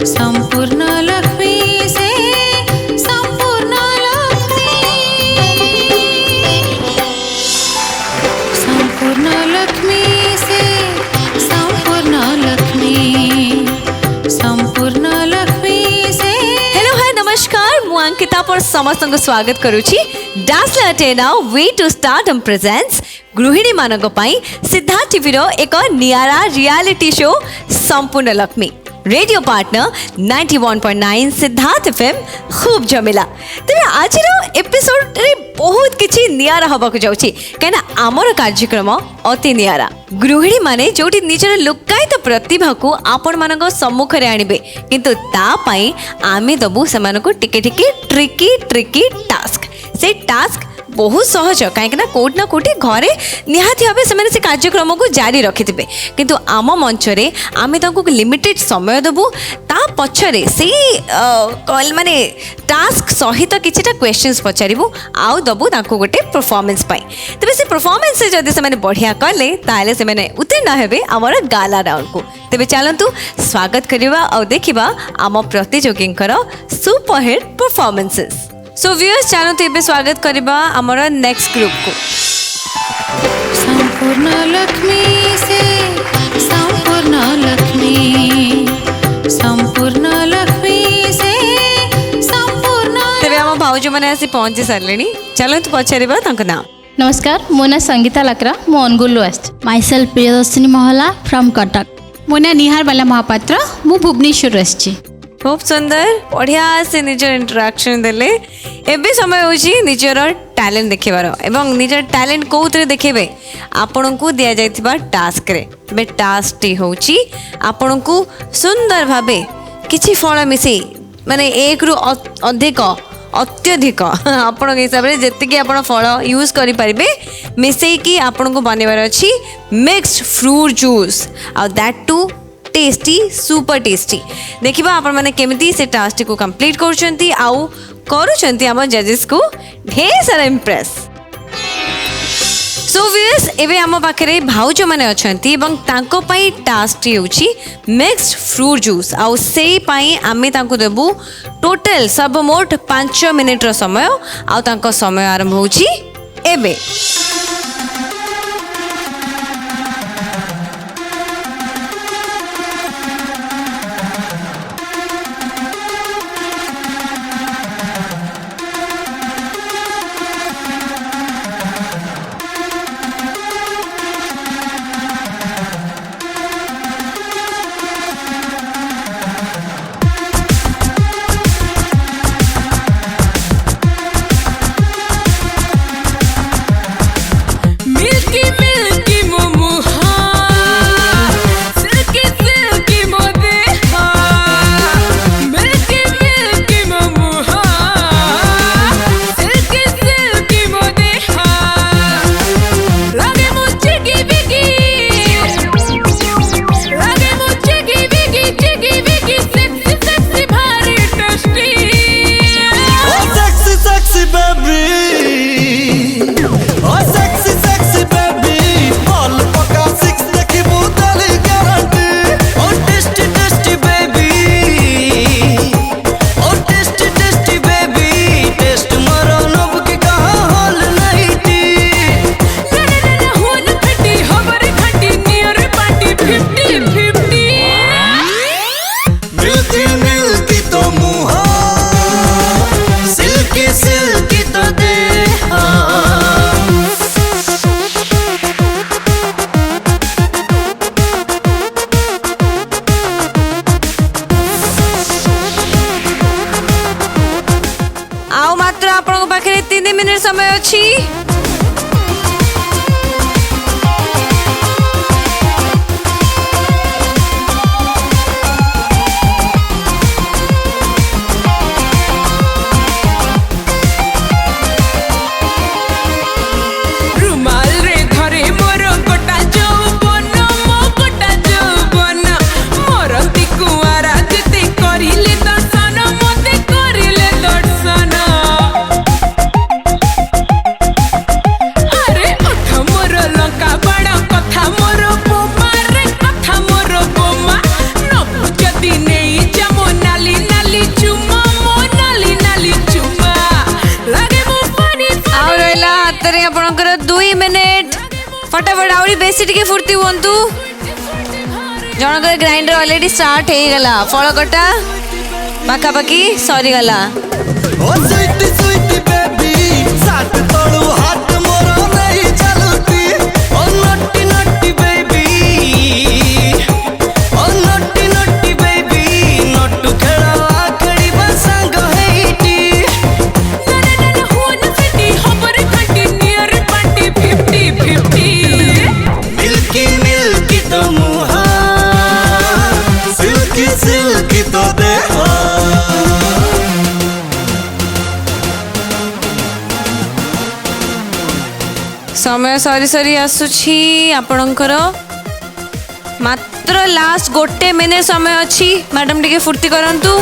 संपूर्ण लक्ष्मी से संपूर्ण लक्ष्मी, संपूर्ण लक्ष्मी से संपूर्ण लक्ष्मी, संपूर्ण लक्ष्मी से। हेलो हाय नमस्कार, मु अंकिता पर समस्त को स्वागत करुछि। डांस लाटे नाउ वे टू स्टार्टम प्रेजेंट्स गृहिणी मानक पई सिद्धार्थ टीवी रो एक नियारा रियलिटी शो संपूर्ण Lakshmi. Radio partner 91.9 Sidharth FM खूब जमिला। तेरे आज एपिसोड रे बहुत किछि नियारा हबा को जाउछि, काना आमर कार्यक्रम अति नियारा। गृहिणी माने जोटी निजर लुकायित प्रतिभा को आपण मानक सम्मुख रे आनिबे, किंतु ता पई आमे दबु सेमानको टिके टिके ट्रिकी टास्क। से टास्क बहुत सहज, कहीं कोट ना कोटी घरे निहाती भाव से कार्यक्रम को जारी रखिथे, किंतु आम मंच रे आमे तांको लिमिटेड समय देबू। ता पछरे से माने टास्क सहित किछटा क्वेश्चंस पचारिबू आउ दबू तांको गोटे परफॉर्मेंस पाई। तबे से परफॉर्मेंस से जदि से बढ़िया कले ताले से माने उत्तीर्ण हेबे हमर गाला राउंड को। तबे चलंतु स्वागत करिबा और देखिबा आम प्रतियोगींकर सुपरहिट परफॉर्मेंसेस। सो व्यूअर्स चलते एबे स्वागत करिबा हमर नेक्स्ट ग्रुप को। संपूर्ण लक्ष्मी से संपूर्ण लक्ष्मी, संपूर्ण लक्ष्मी से संपूर्ण। तेबे हम भाउजो माने आसी पहुंची सारलेनी, चलंतु पछारिबा तांको नाम। नमस्कार, मो ना संगीता लाकरा, मो अनुगुल आस्ट। माइसेल्फ प्रियदर्शिनी महला फ्रॉम कटक। मो ना निहार बाला महापात्र, मु भुवनेश्वर आछि। खूब सुंदर बढ़िया से निजर इंटरेक्शन देले। एबे समय होची निजर टैलेंट देखिबार एवं निजर टैलेंट कोउतरे देखिबे आपन को दिया जायतिबा टास्क रे। बे टास्क टी होची आपन को सुंदर भाबे किछि फळ मिसी माने एक रु अधिक अत्यधिक आपण हिसाब रे जेतिकी आपण फळ यूज करि परिबे मिसेई की आपण को बनेबार अछि मिक्स्ड फ्रूट जूस और that too tasty super tasty. देखिबा आपण माने केमिति से टास्क को कंप्लीट करूछंती आउ करूछंती हम जजेस को ढेर सारा इंप्रेस। सो व्यूअर्स एबे हम पाखरे भाउजो माने अछंती एवं तांको पई टास्क होउची मिक्स्ड फ्रूट जूस आउ सेई पई आमे तांको देबू टोटल सब मोट 5 मिनिट रो समय आउ तांको समय आरंभ होउची एबे। पाखे 3 मिनिट समय अच्छी। हातरे आपणकर 2 मिनिट फटाफट आउरी बेसी टिके फुर्ती हुंतु जनकर ग्राइंडर ऑलरेडी स्टार्ट हे गला फळ कटा पाखा पाखी सरी गला ओ स्वीट स्वीट बेबी साथ तोड़ू हाथ मोरो नहीं चलती ओ नट्टी नट्टी बेबी ओ नट्टी नट्टी बेबी नट्टू खेला आखड़ी बसंग हेटी नन हुन सिटी हबर घंटी नियर 20-50 मिल्की मिल्की तो मुहा सिल्की सिल्की तो देहा समय सरी सरी आसुछि आपणकर मात्र लास्ट 1 मिनिट समय अछि मैडम टिके फुर्ती करंतु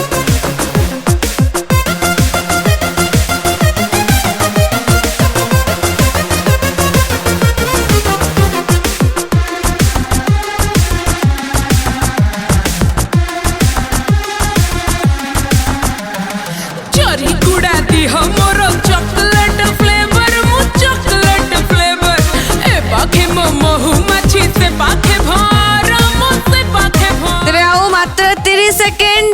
चोरी गुड़ा दी हमर चॉकलेट फ्लेवर मु चॉकलेट फ्लेवर ए पाखे महु माछी से पाखे भार मु से पाखे भार तेरे आओ मात्र 30 सेकंड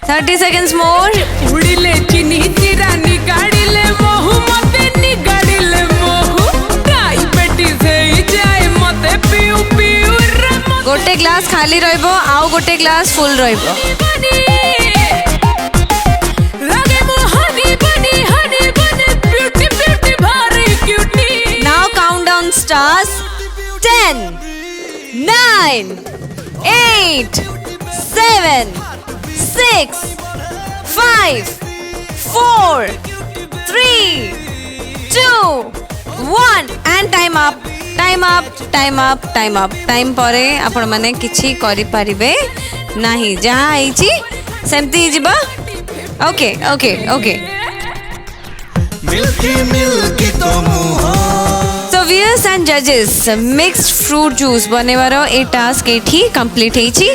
30 सेकंड्स मोर उड़िले चिनी चिरा निगाड़िले महु मते निगाड़िले महु डायबिटीज हे जाए मते पिउ पिउ रे गोटे ग्लास खाली रहइबो आउ गोटे ग्लास फुल रहइबो लगे मु हनी बनी ब्यूटी ब्यूटी भारी cutie now countdown stars 10 9 8 7 6 5 4 3 2 1 and time up time up time up time up time परे आपण माने किछि करि परिबे नाही जहा आइछि सेमती जिबा okay okay okay milky milky तो मुहा So viewers and judges, mixed fruit juice बनेवार ए टास्क एठी कंप्लीट हेछि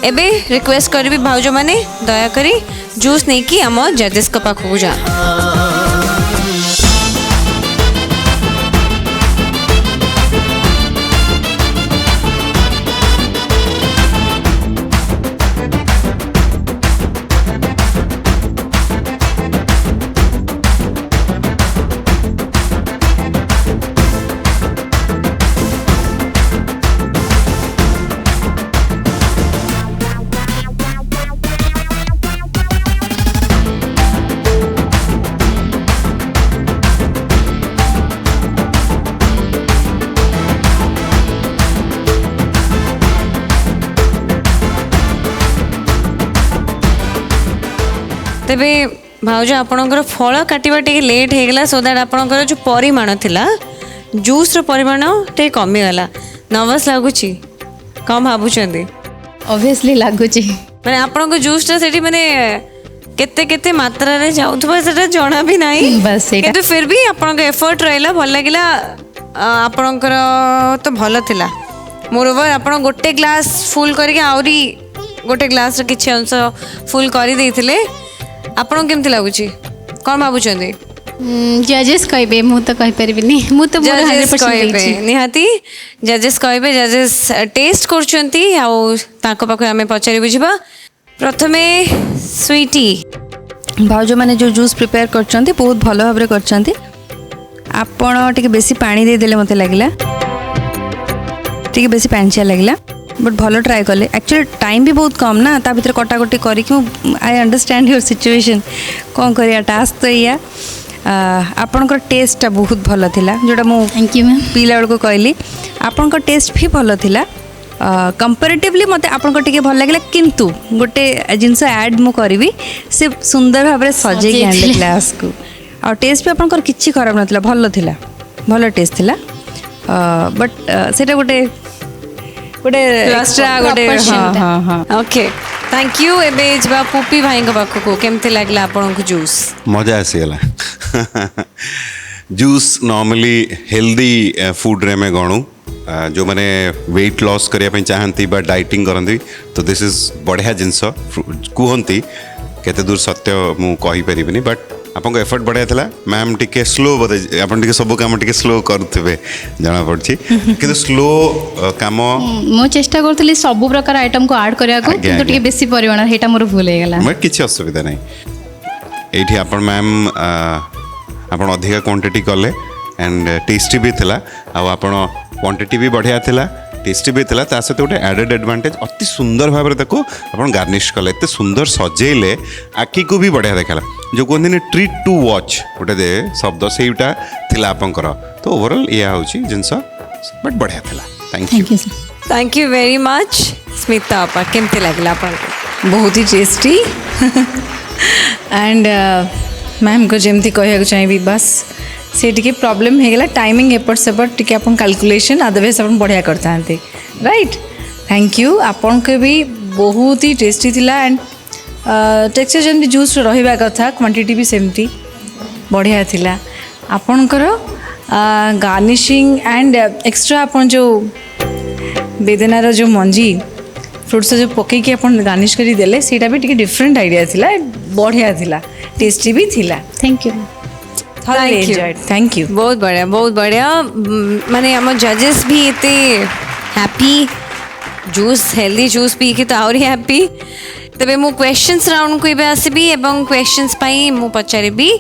एबे रिक्वेस्ट करबी भाउजो माने दया करी जूस नै कि हम जजेस को पाखु जा तेबे भाउज आपणकर फल काटिबा टिके लेट हे गेला सो दैट आपणकर जो परिमाण थिला जूस रो परिमाण टे कमी गला नर्वस लागुची कम भाबुचंदी ऑब्वियसली लागुची माने आपणको जूस टा सेठी माने केते केते मात्रा रे जाउथबा सेटा जणा भी नाही बस सेटा। किंतु फिर भी आपणको एफर्ट रहला भल लागिला आपणकर तो भल थिला मोरओवर आपण गोटे ग्लास फुल करके आउरी गोटे ग्लास रे किछि अंश फुल करि देथिले आपण केमति लागुची कोन भाबुचंदी जजेस कहबे मु तो कहि परबिनी मु तो मोर 100% देछि निहाती जजेस कहबे जजेस टेस्ट करछंती आ ताको पाखे हमें पचारि बुझिबा प्रथमे स्वीटी भाउज मैंने जो जूस प्रिपेयर करछंती बहुत भल भाव करछंती आपण टिके बेसी पानी दे देले मते लागिला टिके बेसी पांचिया लागिला बट भल ट्राए कले एक्चुअली टाइम भी बहुत कम ना ता भीतर कटाकटी करी आई अंडरस्टैंड योर सिचुएशन कौन करिया टास्क तो या आपणकर टेस्ट बहुत भल थिला जोटा मु थैंक यू मैम पीला बेलको कहली आपणकर टेस्ट भी भल थिला कंपैरेटिवली मते आपणको टिके भल लागला किंतु गोटे जिंस ऐड मु करबी से सुंदर भाव रे सजे के आनले ग्लास को और टेस्ट भी आपणकर किछि खराब नथिला भल थिला भल टेस्ट थिला बट सेटा गोटे गोटे एक्स्ट्रा गोटे हां हां हां ओके थैंक यू एबे जबा पुपी भाई को पाखो को केमते लागला आपन को जूस मजा आसीगला जूस नॉर्मली हेल्दी फूड रे में गणु जो मैंने वेट लॉस करने चाहती बा डाइटिंग करती तो दिस इज बढ़िया जिनस कहती केते दूर सत्य मु कहि परिबिनी बट आपको एफर्ट बढ़िया था मैम टिके स्लो बोधे आपन टिके सब काम टिके स्लो करथिबे जाना पड़छि किंतु स्लो काम मो चेष्टा करथली सब प्रकार आइटम को ऐड करिया को किंतु टिके बेसी परिमाण हेटा मोर भूल हे गेला मैं किछि असुविधा नहीं एठी आपन मैम आपन अधिका क्वांटिटी कले एंड टेस्टी भी थिला आ आपन क्वांटिटी भी बढ़िया थिला टेस्टी भी थिला ता सहित गोटे एडेड एडवांटेज अति सुंदर भाव में ताको आपन गार्निश कले एते सुंदर सजेले आखि को भी बढ़िया देखाला जो कहते ट्रीट टू वॉच गोटे दे शब्द सेटा थिला आपनकर तो ओवरऑल या होची जिंस बट बढ़िया थिला thank you thank you very much Smita आपा केमते लागला आपन बहुत ही टेस्टी एंड मैम को जमती कहूँ चाहिए बस से टी प्रॉब्लम हो गला टाइमिंग एपट सेपट टी आप कैलकुलेशन अदरवाइज आप बढ़िया करता राइट थैंक यू आपन के भी बहुत ही टेस्टी थिला एंड टेक्सचर जमी जूस रहा कथा क्वांटिटी भी सेमती बढ़िया थिला आपणकर गार्निशिंग एंड एक्स्ट्रा आपन जो बेदनार जो मंजी फ्रुट्स जो पकईकि आप गार्निश कर देले सीटा भी टी डिफरेंट आइडिया थिला बढ़िया थिला टेस्टी भी थिला थैंक यू थैंक यू बहुत बढ़िया माने हम जजेस भी इतने happy juice healthy juice P के तो आउरी हैप्पी तबे मु क्वेश्चंस राउंड को आसबी एवं क्वेश्चंस पाई मु पचारिबी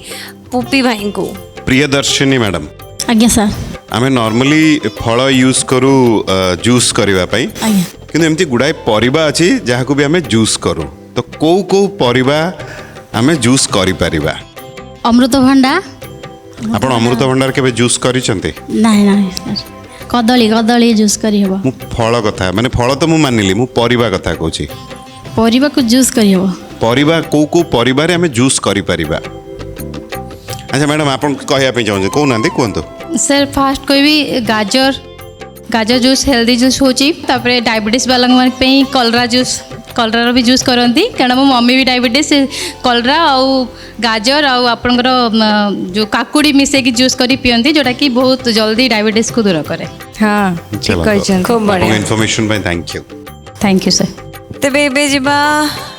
पुपी भाई को प्रियदर्शिनी मैडम आज्ञा सर आमे नॉर्मली फल यूज करू जूस करबा पई आज्ञा किंतु एमती गुडाई परिबा अछि जहा को भी आमे जूस करू तो को परिबा आमे जूस करि परिबा अमृतभंडा आपण अमृतभंडार केबे जूस करिसंते नहीं नहीं सर कदली जूस करी हबो मु फल कथा माने फल तो मु मानिली मु परिबा कथा कहूची परिबा को जूस करी हबो परिबा को परिबा रे आमे जूस करि परिबा अच्छा मैडम आपण कहया पे चाहू को नांदे कोंतो सर फास्ट कोई भी गाजर जूस हेल्दी जूस होची तापरे डायबिटीज वाला पे कलरा जूस कलरार भी जूस करती कारण मो मम्मी भी डायबिटीज कलरा आउ गाजर आउ आपणकर जो काकुड़ी मिसेकी जूस करी पियंती जोटा कि बहुत जल्दी डायबिटीज को दूर करे हाँ ठीक कहछन खूब बढ़िया इन्फॉर्मेशन पे थैंक यू सर तबे एबे जिबा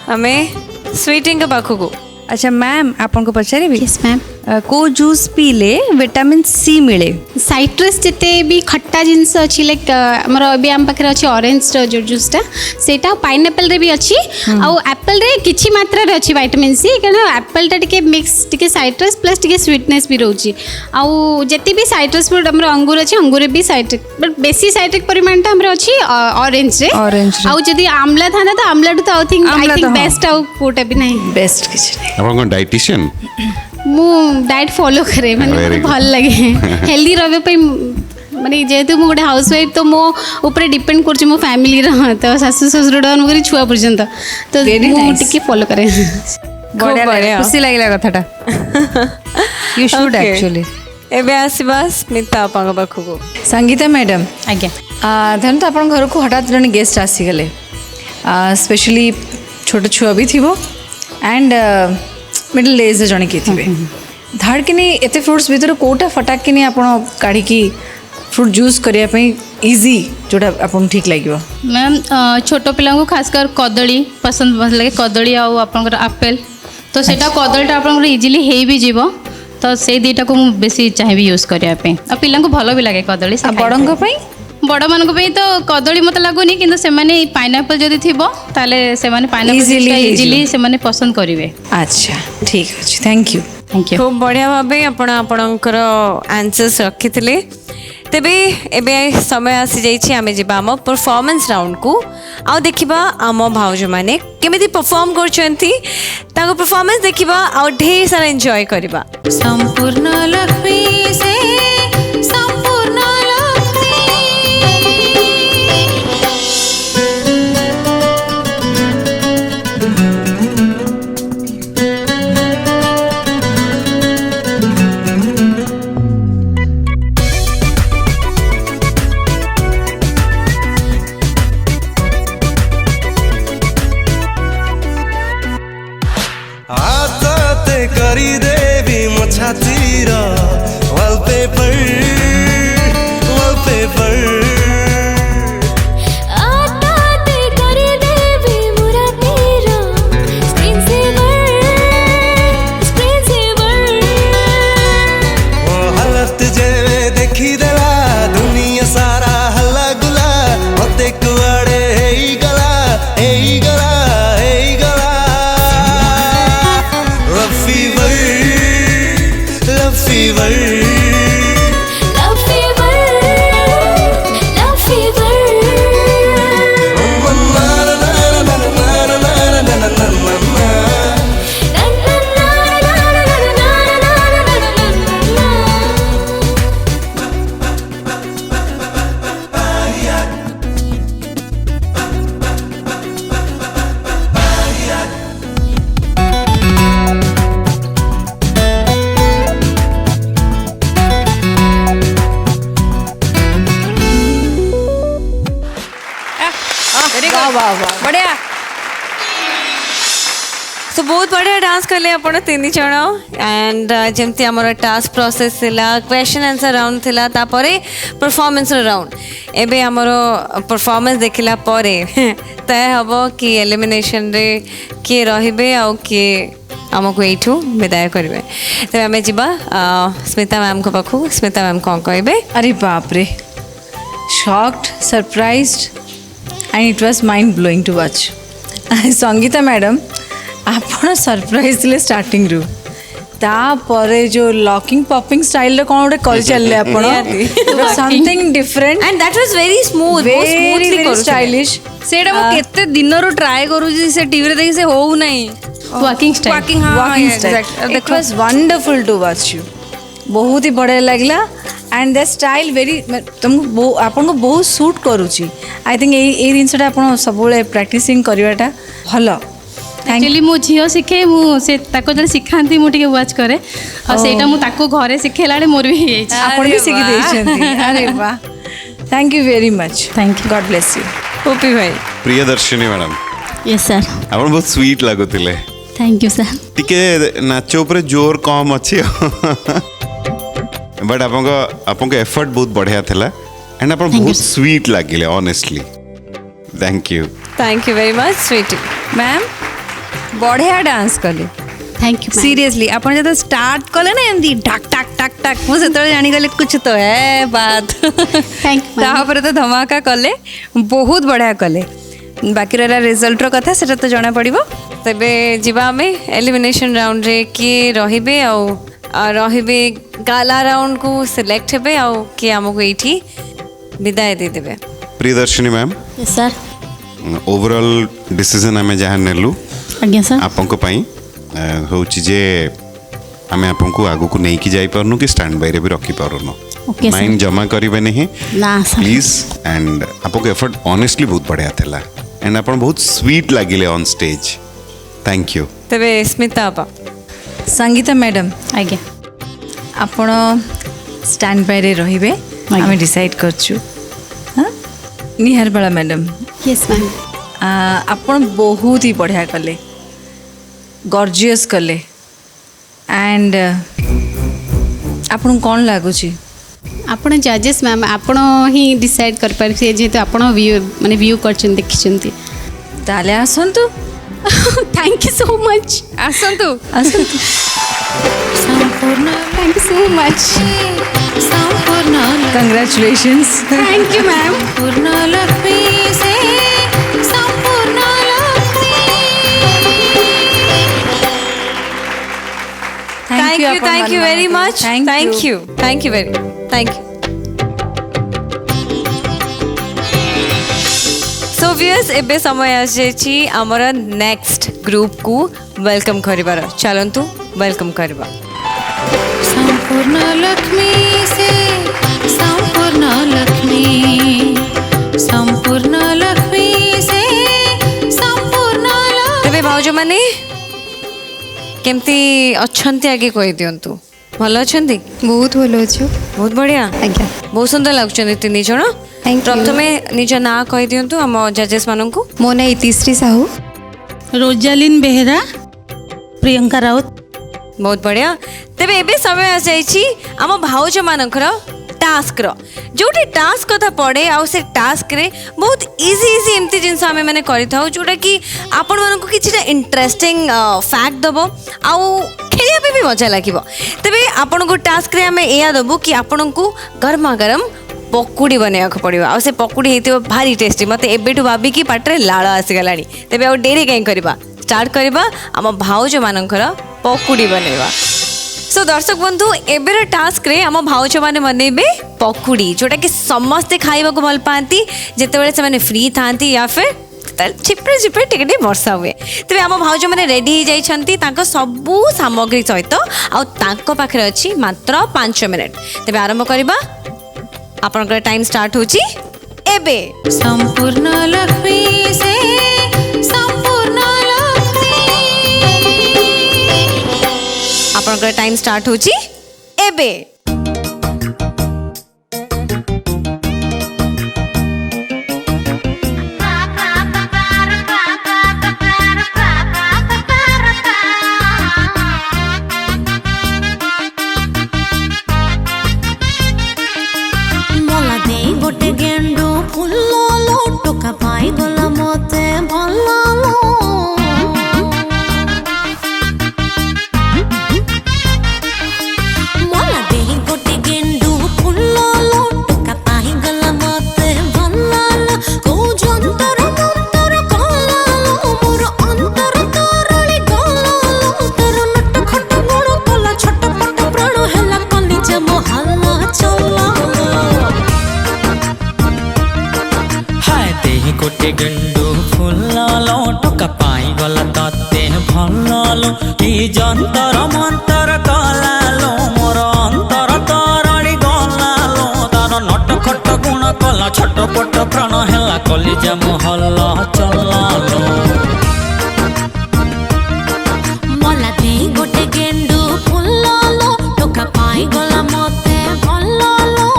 हमें स्वीटिंग के पाखु को अच्छा मैम आपन को पचारे भी यस मैम को जूस पीले विटामिन सी मिले साइट्रस जिते भी खट्टा जिनस अच्छी लाइक आमर अभी आम पाखे अच्छे ऑरेंज जो जूसटा सेटा पाइनएप्पल रे भी अच्छी आउ एप्पल रे किछि मात्रा रे अच्छी विटामिन सी कारण एप्पल टा मिक्स टिके साइट्रस प्लस टिके स्वीटनेस भी रोची आउ जति भी साइट्रस फ्रूट आमर अंगूर अच्छी अंगूर भी साइट्रिक बट बेसी साइट्रिक परिमाण आमर अच्छी ऑरेंज रे आउ जदि आमला था तो आमला टू आई थिंक बेस्ट आउ कोटा भी नहीं बेस्ट किछि नहीं आपण डाइटिशियन मु डाइट फॉलो करे मैंने भल लगे हेल्दी रहे माने जेहेतु मु गोटे हाउस वाइफ तो मो ऊपर डिपेंड कर मो फैमिली तो शाशु ससुर डाउन छुआ पर्यंत तो टिके फॉलो करे बढ़िया खुशी लागला कथाटा यू शुड एक्चुअली एबे आसीबा स्मिता आपन पाखु को संगीता मैडम आज्ञा धन तो अपन घर को हठात जन गेस्ट आसीगले स्पेशली छोट छुआ भी थिबो एंड मिडल एज जन किए थे धाड़ कि एत फ्रुट्स भर कौटा फटाक कि आप काढ़ी फ्रूट जूस करने इजी जोटा आप ठीक लगे मैम छोट पिला को खासकर कदली पसंद भल लगे कदली आउ आपनकर आपेल तो सेटा कदलीटा आपनकर इजिली हो भी जीव तो से दुईटा को बेसी चाहिए यूज करने आ पिला को भल भी लगे कदली बड़ों बड़ मान तो कदली मत लगुनि कि पाइनएप्पल जदि थी से पाइनएप्पल इजिली से पसंद करेंगे अच्छा ठीक अच्छे थैंक यू खूब बढ़िया भाव आपणकर आंसर्स रखी तेबे एबे समय आसी जाइए आम जा आम परफॉर्मेंस राउंड को आउ देखा आम भाउज मैंने केमिति परफॉर्म कर परफॉर्मेंस देखा आउ ढेर सारा एंजॉय करबा संपूर्ण लक्ष्मी से संपूर्ण करी देवी मो छातीर वॉलपेपर वॉलपेपर आताते करी देवी मुरा तेरा स्क्रीन सेवर बढ़िया सो बहुत बढ़िया डांस कले आपण तीन जण एंड जमती हमर टास्क प्रोसेस थिला क्वेश्चन आंसर राउंड थिला तापरे परफॉर्मेंस राउंड एबे हमर परफॉर्मेंस देखिला परे तय हबो कि एलिमिनेशन रे के रहिबे आ के आमको एठू विदाय करिवे तबे हमें जिबा स्मिता मैम को पाखु स्मिता मैम कोन कहबे अरे बाप रे shocked surprised and it was mind blowing to watch Sangeeta madam आपण सरप्राइज थे स्टार्टिंग रु तापरे जो लॉकिंग पॉपिंग स्टाइल रे कोन कर चलले आपण something different and that was very smooth very very stylish सेटा मो केते दिनरो ट्राई करू जी से टीवी रे देखि से होउ नाही वॉकिंग स्टाइल वॉकिंग हां walking style it was wonderful to watch you बहुत ही बढ़िया लगला एंड द स्टाइल वेरी तुमको आपन को बहुत सूट करूची आई थिंक ए जिनसटा आपन सबले प्रैक्टिसिंग करवाटा भलो एक्चुअली मो झील शिखे मुझे जब शिखाती मुझे वाच करे और सेटा मु ताको घरे शिखेला मोर भी हे आपण भी शिखि देछंती अरे वाह thank you very much thank you God bless you OP भाई प्रियदर्शिनी मैडम यस सर आपण बहुत स्वीट लागुतिले थैंक यू सर टिके नाच ऊपर जोर कम अच्छी बट आपको एफर्ट बहुत बढ़िया थिला एंड आप बहुत स्वीट लगिले honestly thank you very much sweetie ma'am बढ़िया डांस कले थैंक यू सीरियसली आपण जब स्टार्ट कले ना एमती ढक टक टक टक मु सेतले जानि गले कुछ तो है बात थैंक यू तापर तो धमाका कले बहुत बढ़िया कले बाकी रहा रिजल्ट रो कथा सेटा तो जाना पड़िबो तबे जिबा हमें एलिमिनेशन राउंड रे किए रहिबे आ रहिबे गाला राउंड को सिलेक्ट हेबे आ कि हमको एठी विदाय दे देबे Priyadarshini ma'am yes sir overall decision आमे जहाँ नेलु आज्ञा सर आपको होची जे आमे आपको आगु को नहीं कि जाई परनु कि स्टैंड बाय रे भी रखी परनु ओके सर माइंड जमा करिवे नहीं ना सर प्लीज एंड आपको एफर्ट ऑनेस्टली बहुत बढ़िया थिला एंड आपण बहुत स्वीट लागिले ऑन स्टेज थैंक यू तबे स्मिता बा संगीता मैडम आज्ञा आपण स्टैंड बाय रे रहिबे आमे डिसाइड करछु हां निहार बाला मैडम यस मैम आपण बहुत ही बढ़िया कले गॉर्जियस कले एंड आपण कौन लागुची आपण जजेस मैम आपण ही डिसाइड कर पारे जेहेतु आपण व्यू माने व्यू करछन देखिछंती ताले आसंतु थैंक यू सो मच आसंतु आसंतु संपूर्ण थैंक यू सो मच संपूर्ण कंग्रेचुलेशंस थैंक यू मैम पूर्ण लक्ष्मी से संपूर्ण Lakshmi thank you very much thank you very thank you so viewers एबे समय आछि हमर नेक्स्ट ग्रुप को वेलकम करिबार चलंतु वेलकम करबा संपूर्ण लक्ष्मी से संपूर्ण लक्ष्मी संपूर्ण लक्ष्मी से संपूर्ण तबे भाउजो माने केमती अछंती आगे कहि दियंतु भल अछंती बहुत भलो अछि बहुत बढ़िया आज्ञा बहुत सुंदर लागुछंती तीन जण Thank you. प्रथमे निज ना कहि दियंतु हम जजेस माननकु मो ना इतिश्री साहू रोजालिन बेहरा प्रियंका राउत बहुत बढ़िया तेबे एबे समय आ जाइछि हम भाउज मानकर टास्क रो जोटी टास्क कथा पड़े आ से टास्क रे बहुत इजी इजी एमती जिनस आमे माने करि थाउ जोटा कि आपण मानकु किछटा इंटरेस्टिंग फैक्ट दबो आ खेलिया पे भी मजा लागिबो तेबे आपण को टास्क रे हमें एया दबो कि आपण को गरमा गरम पकुड़ी बनेया पड़ो आ से पकुड़ी होती भारी टेस्टी मत एबेठू भाभी कि पाटे लाल आसीगला तेबे आ डेरी कहीं करवा स्टार्ट करवा आम भाउज मानकर पकुड़ी बनैबा सो दर्शक बंधु एबेर टास्क रे आम भाउज माने बनेबे पकुड़ी जोटा कि समस्ते खाइबा को भल पाती जेतेबेले से माने फ्री थांती या फिर छिपे छिपे टिके टिके वर्षा हुए तेरे आम भाउज मैंने रेडी हो जाइछंती तांको सबू सामग्री सहित आ तांको पाखरे अछि मात्र 5 मिनिट तेबे आरंभ करबा आपनकर टाइम स्टार्ट होची एबे संपूर्ण लक्ष्मी से संपूर्ण लक्ष्मी आपनकर टाइम स्टार्ट होची एबे गोटे गेंडू फुललो टोका पाई गला तते भललो की जंतर मंतर कलालो मोर अंतर तरड़ी गलालो तार नट खट गुण कला छटपट प्राण हेला कलिजा महल चलालो मला दे गोटे गेंडू फुललो टोका पाई गला मते भललो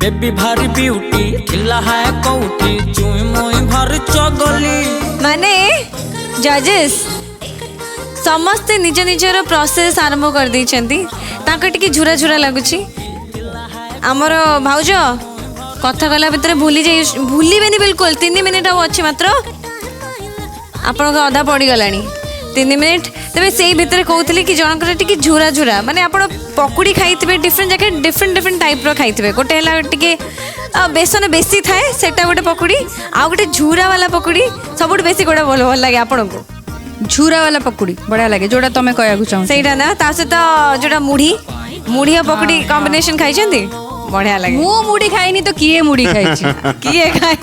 बेबी भारी ब्यूटी खिला है कौटी चुई मुई भर चगली माने जजेस समस्ते निज निजर प्रोसेस आरंभ कर देइछंती ताका टिके झुरा झुरा लागुची हमर भाउज कथा गला भितर भूलिबेनी बिल्कुल 3 मिनिट आ अछि मात्र आपण का आधा पड़ी गलानी 3 मिनिट तबे सेई भितर कहउतली कि जनकर टिके झुरा झुरा माने आपण पकुड़ी खाइथिबे डिफरेंट जगह डिफरेंट टाइप रो खाइथिबे गोटे हला टिके बेसन बेसी थाए सेटा गोटे पकुड़ी आ गोटे झुरा वाला पकुड़ी सबुठ बेसी गोटे भल लागे आपण को झूरा वाला पकुड़ी बढ़िया लगे जोड़ा तुम कहू चाहूँ सेटा ना ता सहित जोटा मुढ़ी और पकुड़ी कॉम्बिनेशन खाई बढ़िया लगे मु मुड़ी खाइनी तो किए मुड़ी खाइछि किए खाई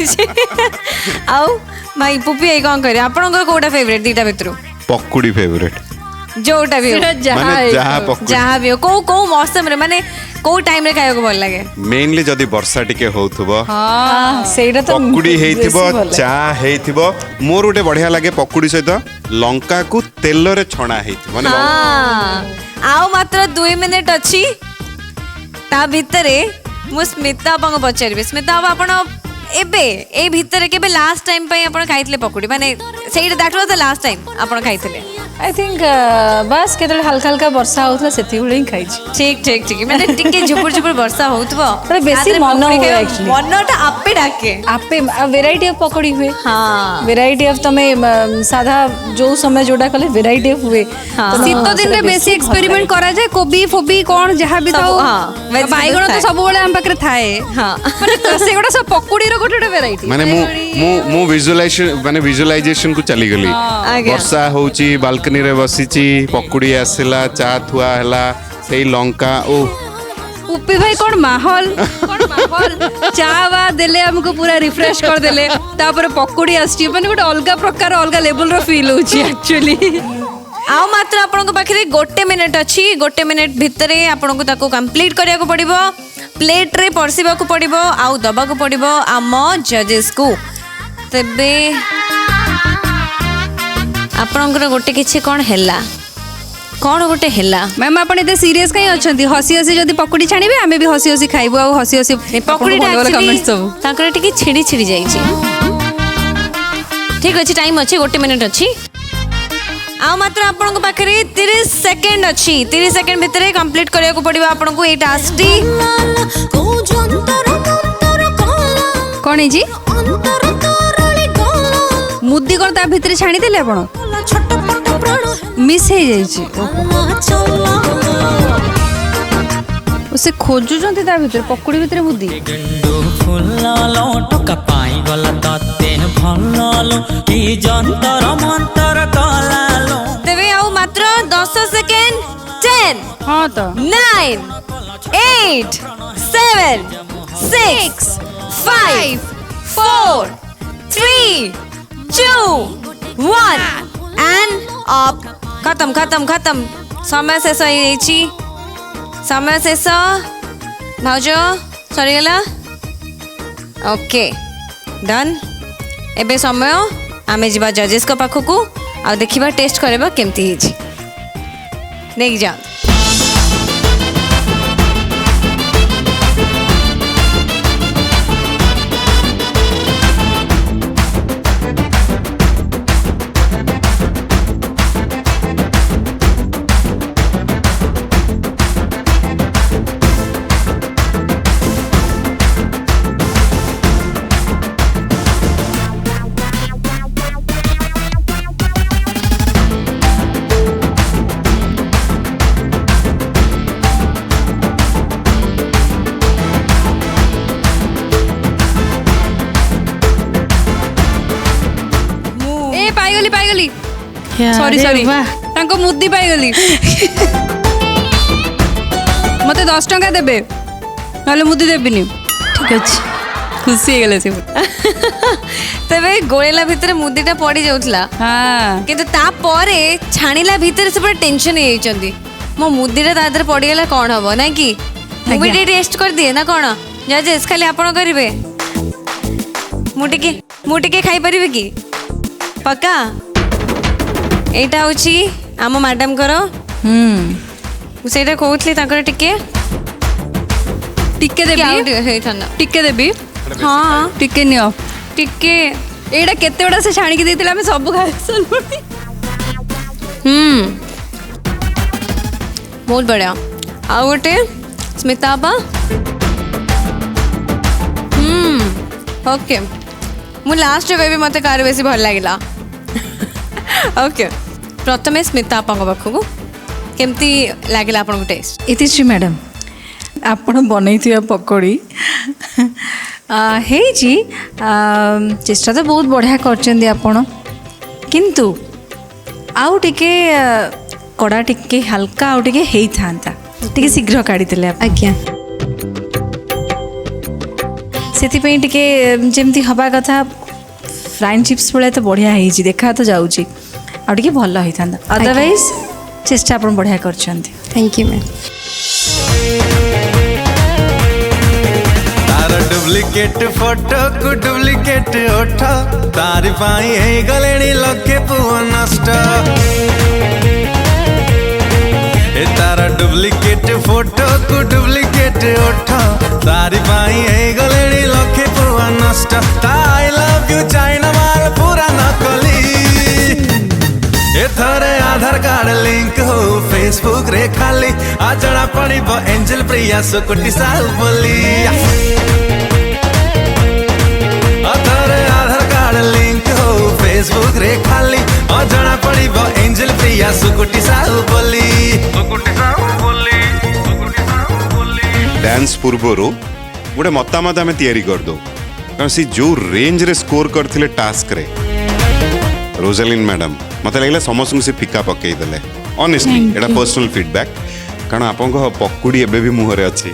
आउ भाई पुपी ए कौन करे आपनकर कोटा फेवरेट दीटा भितरु पकुड़ी फेवरेट जोटा भी हो माने जहाँ भी हो को मौसम रे माने को टाइम रे खाइयो को भल लागे मेनली जदी वर्षा टिके होउथबो हां सेटा तो पकुड़ी हेइथिबो चा हेइथिबो मोर उटे बढ़िया लागे पकुड़ी सहित लंका को तेल रे छणा हेइथि माने आउ मात्र 2 मिनिट अछि ता भितरे मु स्मिता आपन पचारिबे स्मिता आपण एबे ए भितरे केबे लास्ट टाइम पई आपण खाइतले पकुड़ी माने said that was the last time आपण खाइतले आई थिंक बस केतले हल्का हल्का वर्षा होतला सेति हुळे खाइ छी ठीक माने टिके झुपुर झुपुर वर्षा होतबो तरे बेसी मन हुए एक्चुअली मनटा आपे डाके आपे वेराइटी ऑफ पकड़ी हुए हां वेराइटी ऑफ तमे साधा जो समय जोडा कले वेराइटी ऑफ हुए शीत दिन रे बेसी एक्सपेरिमेंट करा जाय कोबी फोबी कोन जहां भी थाओ बाइगण तो सब बेले हम पाकरे थाए हां माने सेगोडा सब पकुड़ी रो गोटे वेराइटी माने मु विजुअलाइजेशन को चली गली वर्षा होउची बालकनी रे बसीची पकुड़ी आसिला चा थुआ हला सेई लंका ओ उपी भाई कौन माहौल चा वा देले हमको पूरा रिफ्रेश कर देले तापर पकुड़ी आसी माने गोटे अलग प्रकार अलग लेवल रो फील होची एक्चुअली आउ मात्र आपन पाखे 1 मिनिट अछि 1 मिनिट भितरे आपन को ताको कंप्लीट करिया को पड़िबो प्लेट रे परसिबा को पड़िबो आउ दबा को पड़िबो आम जजेस को तबे आपन गोटे किछि कोन हेला कौन गोटे हेला मैम आपण एते सीरियस कहीं अछंती हसी हसी जदी पकुड़ी छानिबे आमे भी हसी हसी खाइबो आ हसी हसी पकुड़ी कमेंट सब ताकर टिके छिड़ी छिड़ी जाई छी ठीक अछि टाइम अछि 1 मिनिट अछि आ मात्र आपन को पाखरे 30 सेकंड अछि 30 सेकंड भितरे कंप्लीट करिया को पड़िबा आपन को ए टास्क टी कोन जी मुद्दी कोन ता भितरे छानी देले आपण मिस हे जाई छी उसे खोजु जंती ता भितर पकुड़ी भितर मुद्दी गेंडू फुललो टोका पाई गला तते भललो की जंतर मंतर कलालो देवे आउ मात्र 10 सेकंड 10 हां तो 9 8 7 6 5 4 3 2 1 एंड अप खत्म समय शेष समय शेष भाउज सरीगला ओके डन एबे समय आमे जिबा जजेस को पाखकू आ देखिबा टेस्ट करबा केमती हिची नेक जा सॉरी अरे सॉरी वाह। तांको मुद्दी पाइगली मते 10 टंका देबे नले मुद्दी देबिनी ठीक अच्छे खुशी हो गले से ତେବେ ଗୋଳେଇଲା ଭିତରେ ମୁଦିଟା ପଡି ଯାଉଥିଲା हाँ କିନ୍ତୁ ତାପରେ ଛାଣିଲା ଭିତରେ ସେ ପୁରା ଟେନସନ ହେଇଯାଇଛନ୍ତି ମୋ ମୁଦିଟା ତା ଦେହରେ ପଡିଗଲା କ'ଣ ହବ ନାଇଁ କି ମୁଁ ବି ଟିକେ ଟେଷ୍ଟ କରିଦିଏ ନା କ'ଣ ଜଜେସ୍ ଖାଲି ଆପଣ କରିବେ ମୁଁ ଟିକେ ଖାଇପାରିବି କି ପକ୍କା ଏଇଟା ହେଉଛି ଆମ ମ୍ୟାଡାମଙ୍କର ମୁଁ ସେଇଟା କହୁଥିଲି ତାଙ୍କର ଟିକେ टिके देबी ଆଉ ଟିକେ ହେଇଥାନ୍ତା टिके देबी ହଁ टिके नियो ଟିକେ एटा केते बड़ा से छाणी के देतिला हम सब खाइ सलुनी बहुत बढ़िया ଆଉ ଗୋଟେ ସ୍ମିତା ଆପା ओके ମୁଁ ଲାଷ୍ଟ କହିବି ମୋତେ କାହାର ବେଶୀ ଭଲ ଲାଗିଲା ओके ପ୍ରଥମେ ସ୍ମିତା ଆପାଙ୍କ ପାଖକୁ କେମିତି ଲାଗିଲା ଆପଣଙ୍କୁ ଟେଷ୍ଟ ଇତିଶ୍ରୀ ମ୍ୟାଡ଼ାମ୍ ଆପଣ ବନେଇଥିବା ପକୋଡ଼ି ହେଇଛି ଚେଷ୍ଟା ତ ବହୁତ ବଢ଼ିଆ କରିଛନ୍ତି ଆପଣ କିନ୍ତୁ ଆଉ ଟିକେ କଡ଼ା ଟିକେ ହାଲକା ଆଉ ଟିକେ ହେଇଥାନ୍ତା ଟିକେ ଶୀଘ୍ର କାଢ଼ିଦେଲେ आज्ञा ସେଥିପାଇଁ ଟିକେ ଯେମିତି ହେବା କଥା ଫ୍ରାଇନ୍ ଚିପ୍ସ ଭଳିଆ ତ ବଢ଼ିଆ ହେଇଛି ଦେଖା ତ ଯାଉଛି ଆଉ ଟିକେ ଭଲ ହେଇଥାନ୍ତା ଅଦରୱାଇଜ୍ ଚେଷ୍ଟା ଆପଣ ବଢ଼ିଆ କରିଛନ୍ତି थैंक यू मैम तार डुप्लिकेट फोटो को डुप्लिकेट ओठ तारी पाई है गलेनी लगे पुआ नष्ट ए तार डुप्लिकेट फोटो को डुप्लिकेट ओठ तारी पाई है गलेनी लगे पुआ नष्ट आई लव यू चाइना माल पूरा नकली एथरे आधार कार्ड लिंक हो फेसबुक रे खाली आ जड़ा पड़िब एंजल प्रिया सुकुटी साहु बोली एथरे आधार कार्ड लिंक हो फेसबुक रे खाली आ जड़ा पड़िब एंजल प्रिया सुकुटी साहु बोली डांस पूर्वरु गोटे मतामत आम तैयारी करदो कारण सी जो रेंज रे स्कोर करथिले टास्क रे रोजालिन मैडम मत लगे समस्त से फिका पकई देले ऑनेस्टली एटा पर्सनल फीडबैक कारण आपन पकुड़ी एबे भी मुहरे अच्छी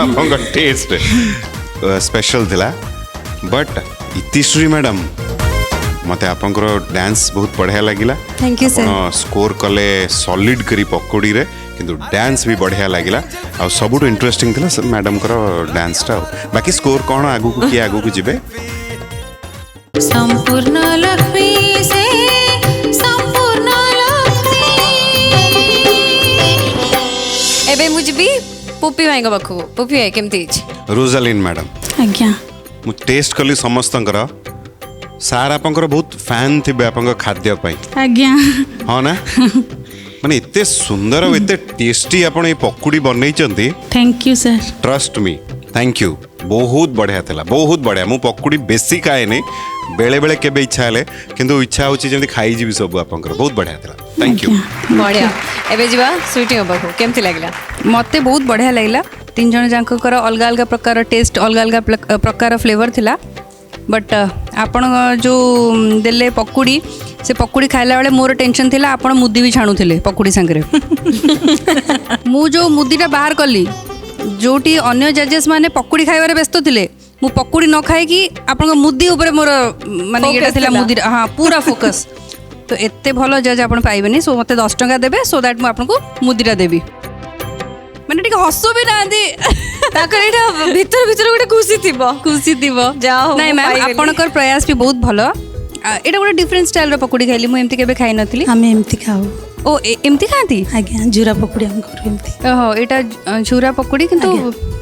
आपन टेस्ट स्पेशल थिला बट इतिश्री मैडम मते आपन डांस बहुत बढ़िया लगिला थैंक यू सर स्कोर कले सॉलिड करी पकुड़ी रे किंतु डांस भी बढ़िया लगिला आ सबुठ इंटरेस्टिंग थिला मैडम कर डांस टा बाकी स्कोर कौन आगु को किए आगु को जिबे संपूर्ण लक्ष्मी से संपूर्ण लक्ष्मी ଏବେ ମୁଁ ଯିବି ପୁପି ଭାଇଙ୍କ ପାଖକୁ ପୁପି ଭାଇ କେମିତି ହେଇଛି रोजालिन मैडम आज्ञा मु टेस्ट कली समस्तंकर सार आपंकर बहुत फैन थे आपंक खाद्य पाई आज्ञा हाँ ना माने इतने सुंदर और इतने टेस्टी आपण ये पकुड़ी बनई thank you sir trust me thank you बहुत बढ़िया थिला बहुत बढ़िया मु पकुड़ी बेसी खाए नहीं बेले बेले केबे इच्छा हेले किंतु इच्छा होची जेमति खाई जीवी सब आपंकर बहुत बढ़िया थिला थैंक यू ବଢିଆ ଏବେ ଯିବା ସ୍ୱିଟି ପାଖକୁ କେମିତି ଲାଗିଲା मते बहुत बढ़िया लगला तीन जन जानकर अलग अलग प्रकार टेस्ट अलग अलग प्रकार फ्लेवर थिला बट आपण जो देले पकुड़ी से पकुड़ी खाइला बेले मोर टेंशन थिला आपण मुद्दी भी छाणुथिले पकुड़ी संगे मु जो मुद्दीटा बाहर कली जोटी अन्य जजेस माने पकुड़ी खाइबारे व्यस्त थिले मु पकुड़ी न खाए कि आपण मुद्दी ऊपर मोर माने एटा थिला मुद्दी हाँ पूरा फोकस तो एते भलो जज आपण पाइबेनी सो मते 10 टंका देबे सो दैट मु आपनको मुद्दीटा देबी माने टिके हसो भी नांदी ତାଙ୍କର ଏଇଟା ଭିତର ଭିତର ଗୋଟେ खुशी थी ଯାହା ହଉ, नहीं ମୁଁ मैम ପାଇଗଲି। आपणकर प्रयास भी बहुत भलो एटा गोटे डिफरेंट स्टाइल रो पकोड़ी खाइली मु एमती केबे खाइ नथली आम एमती खाऊ ओ एमती खाती आज्ञा जुरा पकड़ी हम करू एमती ओहो एटा झूरा पकोड़ी किंतु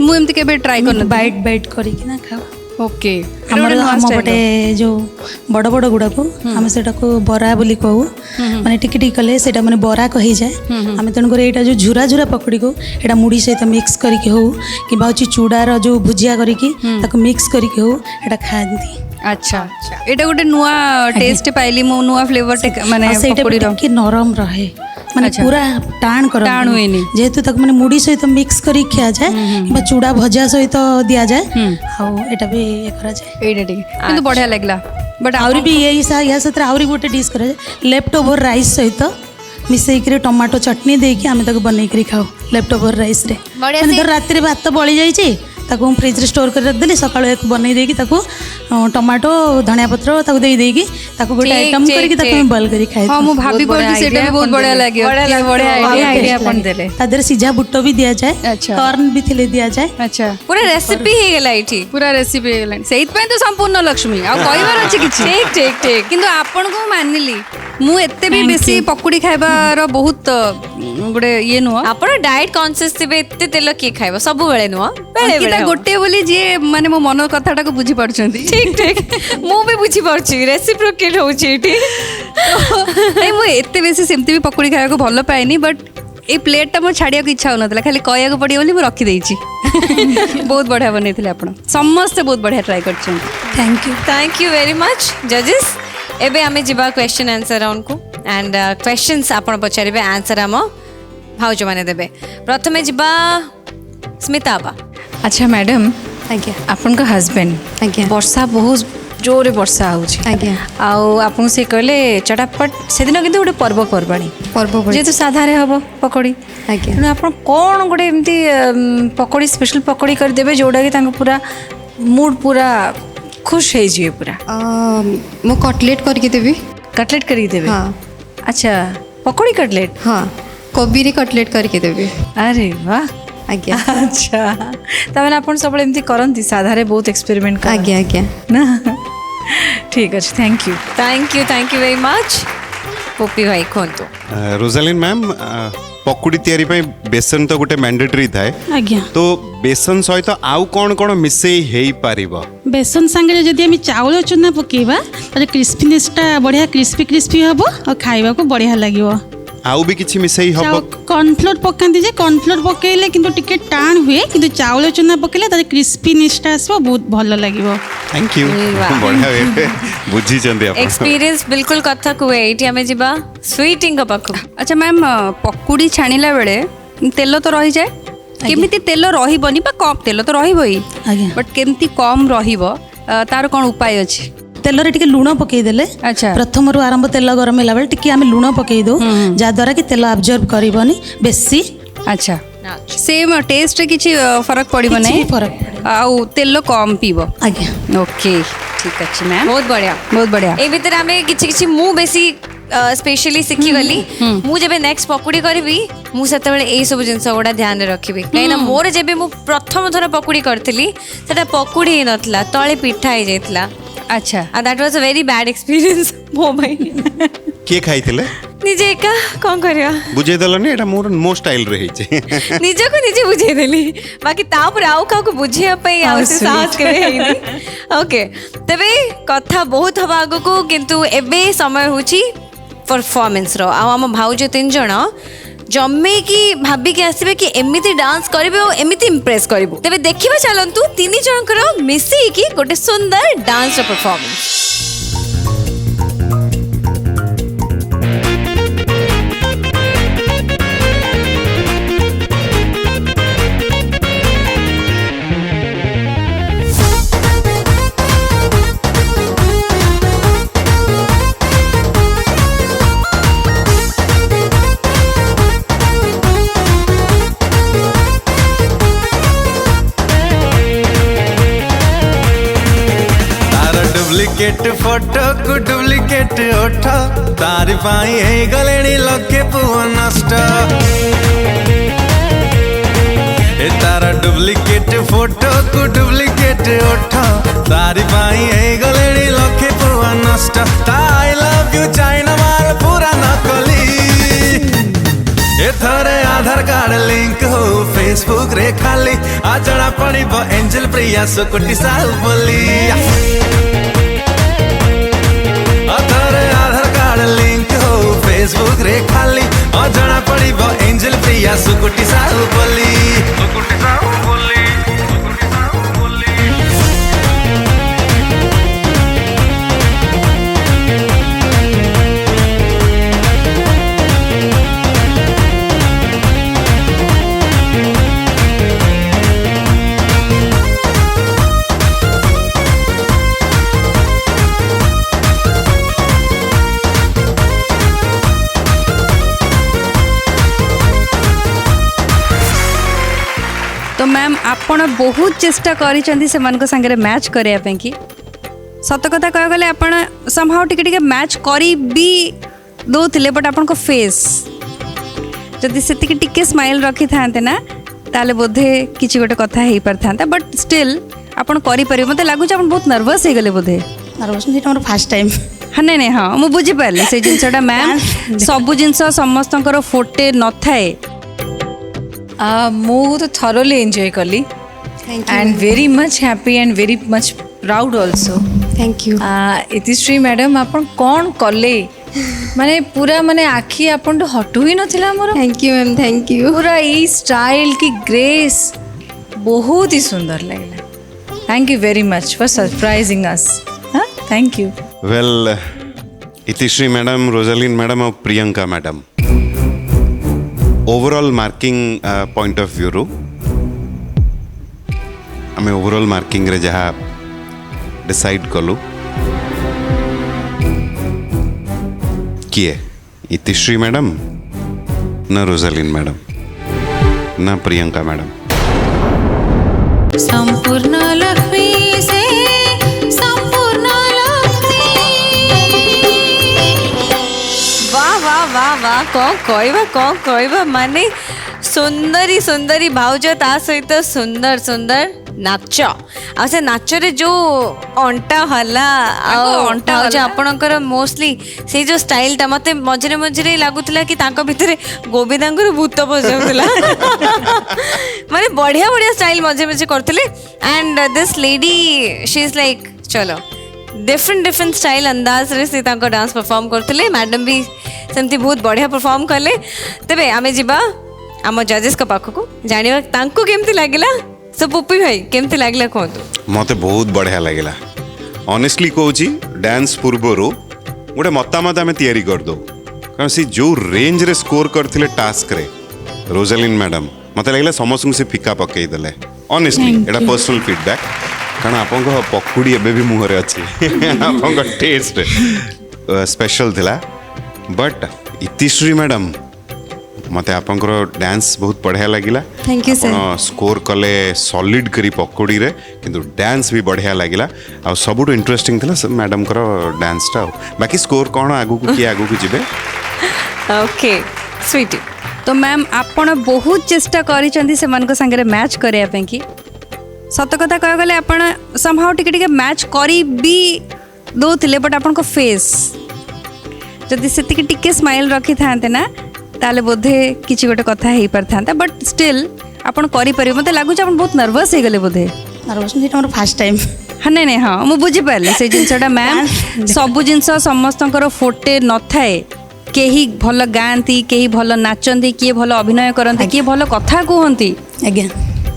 मु एमती केबे ट्राई करन बाइट बाइट करी ना खाऊ ओके हमर हम पटे जो बड़ बड़ गुड़ा को हम सेटा को बरा बोली कहू माने टिके टिके कले सेटा माने बरा कहि जाय हम तन करे एटा जो झुरा झुरा पकड़ी को एटा मुड़ी सहित मिक्स करी के हो कि बाउची चूड़ा रो जो भुजिया करी की ताको मिक्स करी के हो एटा खांती अच्छा एटा गोटे नुआ टेस्ट पाइली मु नुआ फ्लेवर माने पकोड़ी रो कि नरम रहे माने पूरा टाण कर टाण हुएनी जेहेतु तक माने मुड़ी सहित मिक्स करी खिया जाए कि चूड़ा भजा सहित दिया जाए हाउ एटा भी ये करा जाए एटा ठीक किंतु बढ़िया लागला बट आहरी भी या सहित आहरी गोटे डिश कराए लेफ्ट ओवर राइस सहित मिसेक टमाटो चटनी देकी आम बनईकरी खाऊ लेफ्ट ओवर राइस रे बढ़िया माने से- धर राति भात बड़ी जाइए ताको फ्रिज रे स्टोर कर रखदेली सकाळु एक बनई देकी ताको टमाटो धनिया पत्र ताको देई देकी ताको गोटे ठीक, आइटम ठीक, करके ताको ठीक। बॉईल करी खाए हाँ मु भाभी पड़ी सेटा भी बहुत बढ़िया लगे बढ़िया आइडिया अपन देले तादर सिझा बुट भी दिया जाए अच्छा। कॉर्न भी थिले दिया जाए अच्छा पूरा रेसिपी हो गला एठी पूरा रेसिपी ହେଇଗଲାଣି ସେଇଥିପାଇଁ ତ ସମ୍ପୂର୍ଣ୍ଣ ଲକ୍ଷ୍ମୀ ଆଉ କହିବାର ଅଛି କିଛି ठीक ठीक ठीक କିନ୍ତୁ ଆପଣଙ୍କୁ ମାନିଲି ମୁଁ ଏତେ ବି ବେଶୀ ପକୁଡ଼ି ଖାଇବାର ବହୁତ ଗୋଟେ ଇଏ ନୁହଁ ଆପଣ ଡାଏଟ୍ କନସିୟସ୍ ଥିବେ ଏତେ ତେଲ କିଏ ଖାଇବ ସବୁବେଳେ ନୁହଁ ବେଳେ ଅଙ୍କିତା ବେଳେ ଗୋଟେ ବୋଲି ଯିଏ ମାନେ ମୋ ମନ କଥାଟାକୁ ବୁଝି ପାରୁଛନ୍ତି ଠିକ୍ ଠିକ୍ ମୁଁ ବି ବୁଝିପାରୁଛି ରେସିପ୍ରୋକେଟ୍ ହେଉଛି ଏଠି ନାଇଁ ମୁଁ ଏତେ ବେଶୀ ସେମିତି ବି ପକୁଡ଼ି ଖାଇବାକୁ ଭଲ ପାଏନି ବଟ୍ ଏଇ ପ୍ଲେଟ୍ଟା ମୋ ଛାଡ଼ିବାକୁ ଇଚ୍ଛା ହେଉନଥିଲା ଖାଲି କହିବାକୁ ପଡ଼ିବ ବୋଲି ମୁଁ ରଖିଦେଇଛି ବହୁତ ବଢ଼ିଆ ବନେଇଥିଲେ ଆପଣ ସମସ୍ତେ ବହୁତ ବଢ଼ିଆ ଟ୍ରାଏ କରିଛନ୍ତି थैंक यू वेरी मच जजेस एबे आमे जिबा क्वेश्चन आंसर राउंड को एंड क्वेश्चंस आपण पचारिबे आंसर हम भाउज माने देबे प्रथमे जिबा स्मिता बा अच्छा मैडम ଆଜ୍ଞା ଆପଣଙ୍କ ହଜବେଣ୍ଡ ଆଜ୍ଞା ବର୍ଷା ବହୁତ ଜୋରରେ ବର୍ଷା ହେଉଛି ଆଜ୍ଞା ଆଉ ଆପଣଙ୍କୁ ସେ କହିଲେ ଚଟାପଟ ସେଦିନ କିନ୍ତୁ ଗୋଟେ ପର୍ବପର୍ବାଣି ପର୍ବପର୍ବାଣୀ ଯେହେତୁ ସାଧାରେ ହେବ ପକୋଡ଼ି ଆଜ୍ଞା ତେଣୁ ଆପଣ କ'ଣ ଗୋଟେ ଏମିତି ପକୋଡ଼ି ସ୍ପେଶାଲ ପକୋଡ଼ି କରିଦେବେ ଯେଉଁଟାକି ତାଙ୍କ ପୁରା ମୁଡ୍ ପୁରା ଖୁସ ହେଇଯିବେ ପୁରା ମୁଁ କଟଲେଟ୍ କରିକି ଦେବି କଟଲେଟ୍ କରିକି ଦେବେ ହଁ ଆଚ୍ଛା ପକୋଡ଼ି କଟଲେଟ୍ ହଁ କୋବିରେ କଟଲେଟ୍ କରିକି ଦେବି ଆରେ ବାହ ଆଜ୍ଞା ଆଚ୍ଛା ତାମାନେ ଆପଣ ସବୁବେଳେ ଏମିତି କରନ୍ତି ସାଧାରେ ବହୁତ ଏକ୍ସପେରିମେଣ୍ଟ ଆଜ୍ଞା ଆଜ୍ଞା ନା ଠିକ୍ ଅଛି thank thank you very much Poppy भाई कोंतो रोजालिन मैम पकुड़ी तैयारी ପାଇଁ बेसन तो गोटे मैंडेटरी थाए आज्ञा तो बेसन सहित आउ कौन कौन मिसेई हेई पारिबो बेसन सांगे जदि आम चाउल चूना पकेबा ताले क्रिस्पीनेसटा बढ़िया क्रिस्पी क्रिस्पी हबो और खाइबा को बढ़िया लागिवो आउ भी किछि मिसेई हबो कॉर्नफ्लोर पकाती जे कॉर्नफ्लोर पकेले किंतु टिके टाण हुए किंतु चाउल चूना पकेले ताले क्रिस्पीनेसटा आसबो बहुत भल लागिवो थैंक यू वाह। बढ़िया वे बुझी चंदी आपण एक्सपीरियंस बिल्कुल कथा कुए एठी आमे जिबा स्वीटिंग पाखु ଆଚ୍ଛା ମ୍ୟାମ୍ ପକୁଡ଼ି ଛାଣିଲା ବେଳେ ତେଲ ତ ରହିଯାଏ କେମିତି ତେଲ ରହିବନି ବା କମ୍ ତେଲ ତ ରହିବ ହିଁ ଆଜ୍ଞା ବଟ୍ କେମିତି କମ୍ ରହିବ ତାର କ'ଣ ଉପାୟ ଅଛି तेल रे टिके लुण पकई देले अच्छा प्रथम रु आरंभ तेल गरम होला बेले टिके आमे लुण पकई दो जा द्वारा कि तेल अब्जॉर्ब करबनी बेसी ଆଚ୍ଛା ସେମ୍ ଟେଷ୍ଟରେ କିଛି ଫରକ ପଡ଼ିବ କିଛି ନାହିଁ ବି ଫରକ ପଡିବ ଆଉ ତେଲ କମ୍ ପିଇବ आज्ञा ଓକେ ଠିକ୍ ଅଛି ମ୍ୟାମ୍ बहुत बढ़िया ବହୁତ ବଢ଼ିଆ ए भितर आमे किछि किछि मु बेसी स्पेशली शिखी गली मु जेबे नेक्स्ट पकुड़ी करबी मु सेते बेले एई सब जिंस गुडा ध्यान रे रखिबी काइना मोर जेबे मु प्रथम थर पकुड़ी करथिली सेटा पकुड़ी ही नथला तळे पिठा ही जायतला ଆଚ୍ଛା and that was a very bad experience मो भाई के खाइथिले निजे एका कोन करिया बुझे दलनी एटा मोर मो स्टाइल रे हिचे निजे को निजे बुझे देली बाकी तापर आउ का को बुझिया पई आउ से साहस करे हेनी ओके तबे कथा बहुत हवा आगो को किंतु एबे समय होची परफॉर्मेंस रो आ हम भाउज तीन जण जम्मे की भाबी के आसीबे कि एमिति डांस करिवे और एमिति इंप्रेस करिवो तबे देखिबा चलंतु तीन जनकर मिसी की गोटे सुंदर डांस परफॉर्मेंस डुप्लिकेट फोटो को डुप्लिकेट ओठ तारी पाई हे गलेनी लखे पुआ नष्ट ए तारा डुप्लिकेट फोटो को डुप्लिकेट ओठ तारी पाई हे गलेनी लखे पुआ नष्ट आई लव यू चाइना माल पूरा नकली एथरे आधार कार्ड लिंक हो फेसबुक रे खाली आ जड़ा पड़िबो एंजल प्रिया सुकुटी साहु बोली अथरे आधार कार्ड लिंक हो फेसबुक रे खाली अजଣା पड़िबो एंजल प्रिया सुकुटी साहु बोली सुकुटी साहु बोली सुकुटी साहु बोली तो मैम आपण बहुत चेष्टा करिसेंती सेमानक संगे मैच करिया पे कि सत कथा कह गले आपण समहाउ टिके टिके मैच करी भी दौले बट आपण फेस जदि से टिके स्माइल रखी था ना ताले बोधे किसी गोटे कथा हो पार था बट स्टिल आपण करें मत लगुच आप बहुत नर्वस हो गले बोधे नर्वस मोर फास्ट टाइम हाँ नहीं नहीं हाँ मुझे बुझीपारे से जिनसा मैम सबू जिनस समस्त फोटे न थाए ମୁଁ ତ thoroughly enjoy କଲି and very much happy and very much proud also. Thank you Itishree madam आपण कौन कले माने पूरा माने आखि आपण हटू ही नथिला मोर. Thank you ma'am thank you. पूरा ई स्टाइल की ग्रेस बहुत ही सुंदर लगला. Thank you very much for surprising us. हाँ thank you. Well Itishree madam, Rojalin madam और Priyanka madam overall marking point of view रू आम ओवरऑल मार्किंग रे जहाँ डिसाइड कलु किए इतिश्री मैडम न रोजालिन मैडम न प्रियंका मैडम. संपूर्ण लक्ष्मी से संपूर्ण लक्ष्मी. वाह वाह वाह वाह कौन कहवा माने सुंदरी सुंदरी भाउज ता सहित सुंदर सुंदर नाच आ से नाच रे जो अंटा हला अंटा भाउज आपणकर मोस्टली से जो स्टाइल ता मते मझरे मझरे लागुतला कि तांको भितरे गोविंदांगर भूत बजाउतला माने बढ़िया बढ़िया स्टाइल मझे मझे करथले. And this lady she is like चलो डिफरेंट स्टाइल अंदाज रे से तांको डांस परफॉर्म करथले. मैडम भी सेमती बहुत बढ़िया परफॉर्म कले. तेबे आमे जिबा आम जजेस का पाखक जानिबा तांको केमती लागला. सो पुप्पी भाई केमती लागला कहतु. मते बहुत बढ़िया लगिला. ऑनेस्टली कहूची डांस पूर्वरु गोटे मतामत आम तैयारी कर दो कारण सी जो रेंज रे स्कोर करथिले टास्क रे रोजालिन मैडम मते लगिला समस्त से फिका पकई देले. ऑनेस्टली एटा पर्सनल फीडबैक कारण आपन पकुड़ी एबे भी मुहरे अछि आपन टेस्ट स्पेशल थिला. बट इतिश्री मैडम मते आपनकर डांस बहुत बढ़िया लगिला. Thank you sir. स्कोर कले सॉलिड करी पकोड़ी रे किंतु डांस भी बढ़िया लगिला. आ सबुठ इंटरेस्टिंग थिला मैडम कर डांस टा. बाकी स्कोर कौन आगु को कि आगु को जिबे. ओके स्वीटी. तो मैम आपण बहुत चेष्टा करिसेंती सेमानक संगे मैच करिया पे कि सत कथा कह गले आपण समहाउ टिके टिके मैच करी भी दौले बट आपण फेस जदि से टिके स्माइल रखी था ना ताले बोधे किसी गोटे कथा हो पार था बट स्टिल आपण करें मत लगुच आप बहुत नर्वस हो गले बोधे. नर्वस मोर फास्ट टाइम हाँ नहीं नहीं हाँ मुझे बुझीपारे से जिनसा मैम सबू जिनस समस्त फोटे न थाए. केही भल गाँती केही भल नाचती किए भल अभिनय करती किए भल कथा कहती. आज्ञा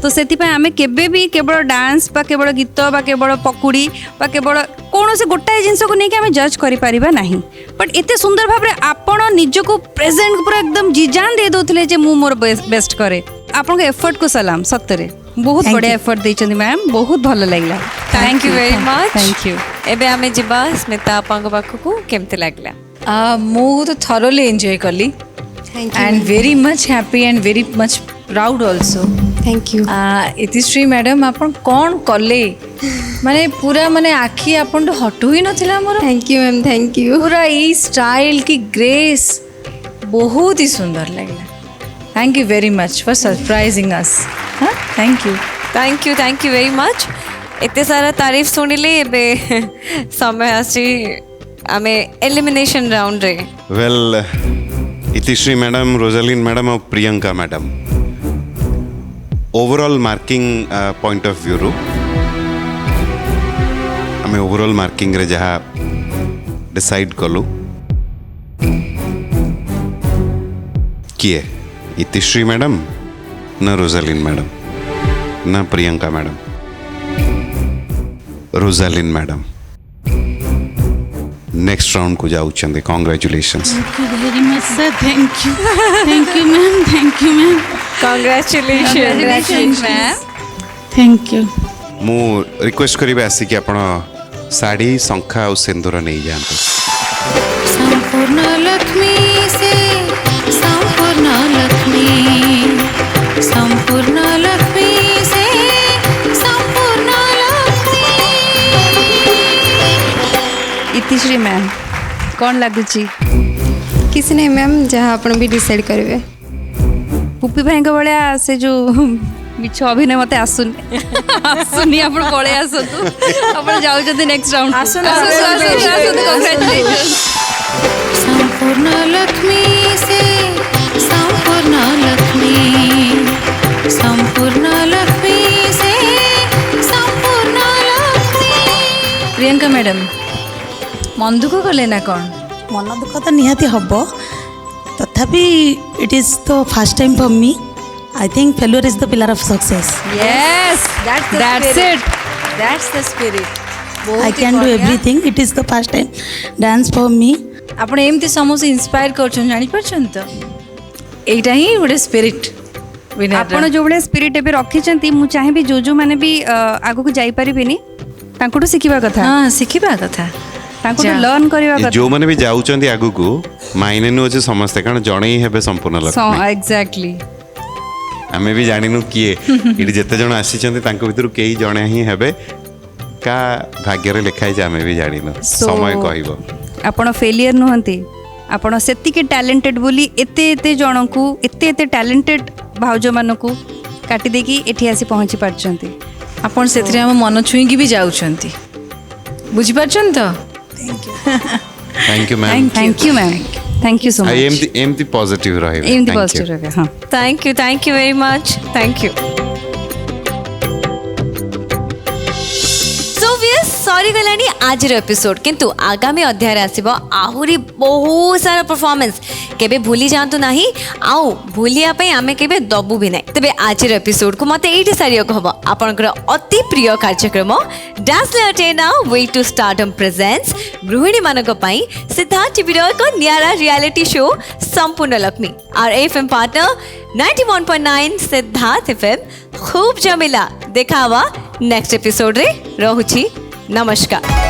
तो से आम केबे भी केवल डांस बा केवल गीत बा केवल पकुड़ी बा केवल कौन से गोटाए जिनस को लेकिन आम जज करें ना. बट एते सुंदर भाव आपण निजको प्रेजेंट पूरा एकदम जीजान दे दौले जे मु मोर बेस्ट करे. आपन एफर्ट को सलाम सतरे बहुत बढ़िया एफर्ट देइछन्ती मैम बहुत भल लागला. Thank you very much. Thank you. एबे आमे जिबा स्मिता आपन पाखक केमती लागला. ମୁଁ ତ thoroughly enjoy कली and very much happy and very much proud also. Thank you. Itishree madam आपण कौन कले माने पूरा माने आखि आपण हटू ही नथिला मोर. Thank you ma'am thank you. पूरा ई स्टाइल की ग्रेस बहुत ही सुंदर लगला. Thank you very much for surprising us. हाँ थैंक यू वेरी मच. एते सारा तारीफ सुनिले एबे समय आसी आमे एलिमिनेशन राउंड रे. Well Itishree madam, Rojalin madam और Priyanka madam overall marking point of view रू आम ओवरऑल मार्किंग रे जहाँ डिसाइड कलु किए इतिश्री मैडम न रोजालिन मैडम न Priyanka madam. Rojalin madam next round को जाऊँ. Congratulations. Very much sir. Thank you ma'am. Thank you ma'am. Congratulation ma'am. Thank you. मु रिक्वेस्ट करी आसिक आपण साड़ी शंखा और सिंदूर नहीं जाते. संपूर्ण लक्ष्मी से संपूर्ण लक्ष्मी संपूर्ण लक्ष्मी कौन लगुची किसी नहीं मैम जहाँ आप भी डिसाइड करेंगे पुपी भाई भाया से जो मिछ अभिनय मत आसुनी आसुनी आप पलि आसतु आप जाऊँ नेक्स्ट राउंड संपूर्ण लक्ष्मी से संपूर्ण लक्ष्मी संपूर्ण लक्ष्मी से संपूर्ण लक्ष्मी। प्रियंका मैडम मन दुख कले ना कौन मन दुख तो निहाती हम तथापि it is the first time for me I think failure is the pillar of success yes that's the spirit I can do everything it is the first time dance for me आपण एमती समस्त inspire करछन जानि परछन तो एटा ही गोटे spirit आपण जो बड़े spirit एबे रखिचंती मु चाहेबी जो माने भी आगु को जाई परिबिनी तांकुटो सिखिबा कथा हां सिखिबा कथा तांकुटो लर्न करबा कथा जो माने भी जाउचंती आगु को मायने नु अछि समस्त कारण जणे ही हेबे संपूर्ण लक्ष्मी एग्जैक्टली आमे भी जानिनु किए इडी जते जण आसीचंती तांको भितरु केही जणे ही हेबे का भाग्य रे लिखाई जे आमे भी जानिनु समय कहइबो आपण फेलियर नुहंती आपण सेति के टैलेंटेड बोली एते एते जण को एते एते टैलेंटेड भाउज मानू काटी देकी एठी आसी पहुंची पारचंती आपण सेथरे हम मन छुईकी भी जाउछंती बुझी पारछन तो thank you ma'am thank you so much एमती पॉजिटिव रहे एमती पॉजिटिव रहे हां thank you very much thank you. सरी गलानी आज एपिसोड किंतु आगामी अध्याय आसीबो आहुरी बहुत सारा परफॉर्मेंस केबे भूली जातु नाही आउ भूलिया पई आमे केबे दबु भी नाही तबे आज एपिसोड को मते एठी सारियो कहबो आपनकर अति प्रिय कार्यक्रम डांस लटे नाउ वे टू स्टार्टम प्रेजेंट्स गृहिणी मानक पई सिद्धार्थ टीवी रो को नियारा रियलिटी शो संपूर्ण Lakshmi our FM partner 91.9 Sidharth FM खूब जमिला देखावा नेक्स्ट एपिसोड रे रहुची नमस्कार।